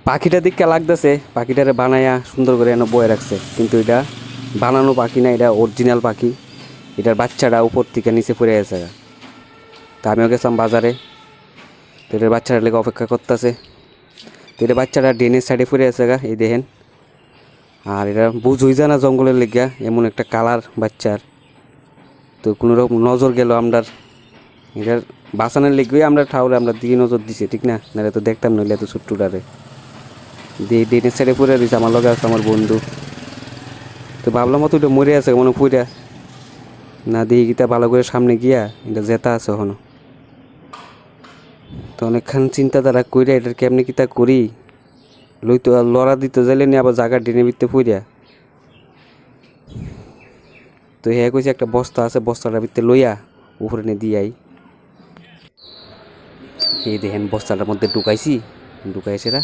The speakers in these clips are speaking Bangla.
পাখিটা দিকটা লাগতেছে পাখিটারে বানায়া সুন্দর করে এনে বয়ে রাখছে, কিন্তু এটা বানানো পাখি না, এটা অরিজিনাল পাখি। এটার বাচ্চাটা উপর থেকে নিচে পড়ে গেছে। তা আমিও গেছিলাম বাজারে, তো এটার বাচ্চাটা লেগে অপেক্ষা করতেছে। তো এটা বাচ্চাটা ড্রেনের সাইডে পড়ে আছে গা, এই দেখেন। আর এটা বুঝ হয়ে যায় না জঙ্গলের লেগা, এমন একটা কালার বাচ্চার। তো কোনো রকম নজর গেল আমরা এটার বাঁচানোর লেগে, আমরা ঠাউরে আমরা দিকে নজর দিছি, ঠিক না? নাহলে তো দেখতাম, নইলে এত ছোট্টটারে দিয়ে ড্রেনের সাইডে পড়ে দিয়েছে। আমার লগে আছে আমার বন্ধু। তো ভাবলাম মতো ওটা মরে আছে মনে পুরা না, দিয়ে গিতা ভালো করে সামনে গিয়া এটা জেতা আছে এখনো। তো অনেকক্ষণ চিন্তাধারা কইরা এটার কেমনি কিতা করি, লইতো লড়া দিতে যাইলে নি আবার জায়গা ডেনে বিতে পইরা। তো হ্যাঁ কইছে একটা বস্তা আছে, বস্তাটা ভিতরে লইয়া উপরে নিয়ে দিয়াই। এই দেখেন বস্তাটার মধ্যে ঢুকাইছি, ঢুকাইছেরা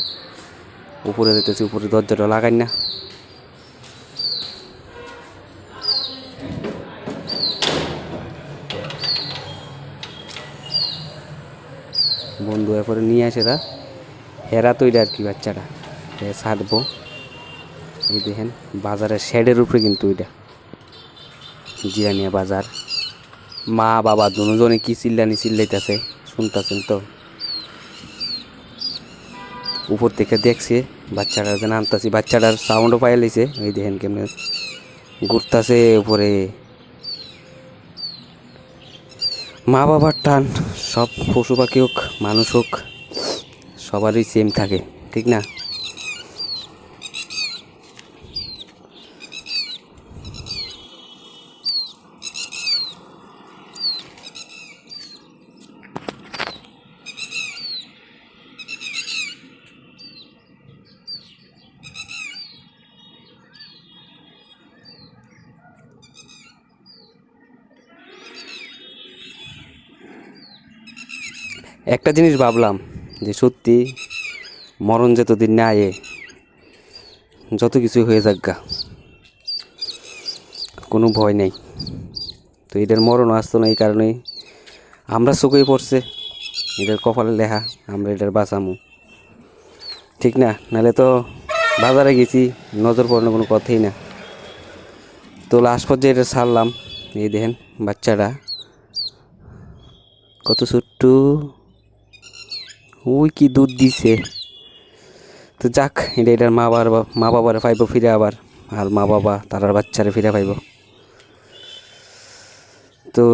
উপরে যেতেছি, উপরে দরজাটা লাগাই না। বন্ধু এরপরে নিয়ে আসেরা হেরা তৈরি আর কি বাচ্চাটা ছাড়বো। এই দেখেন বাজারের শেডের উপরে কিন্তু এটা জিরানিয়া বাজার। মা বাবা দুজনে কি চিল্লাইতেছে শুনতেছেন তো। উপর থেকে দেখছে বাচ্চাটার যেন আনতাছি, বাচ্চাটার সাউন্ডও পাই লাইছে। এই দেখেন কেমনে ঘুরতাছে উপরে। মা বাবার টান সব পশু পাখি হোক মানুষ হোক সবারই সেম থাকে, ঠিক না? একটা জিনিস ভাবলাম যে সত্যি মরণ যতদিন না আয়ে যত কিছু হয়ে যাক গা, কোনো ভয় নেই। তো এটার মরণ আসতো না, এই কারণেই আমরা চোখেই পড়ছে, এটার কপালে লেখা আমরা এটার বাঁচামু, ঠিক না? নাহলে তো বাজারে গেছি নজর পড়ানোর কোনো কথাই না। তো লাস্ট পর্যায়ে এটা ছাড়লাম। এই দেখেন বাচ্চাটা কত ছোট্ট, ওই কি দুধ দিছে। তো যাক, এটার মা বাবার পাইব ফিরে আবার, আর মা বাবা তারার বাচ্চারে ফিরে পাইব। তো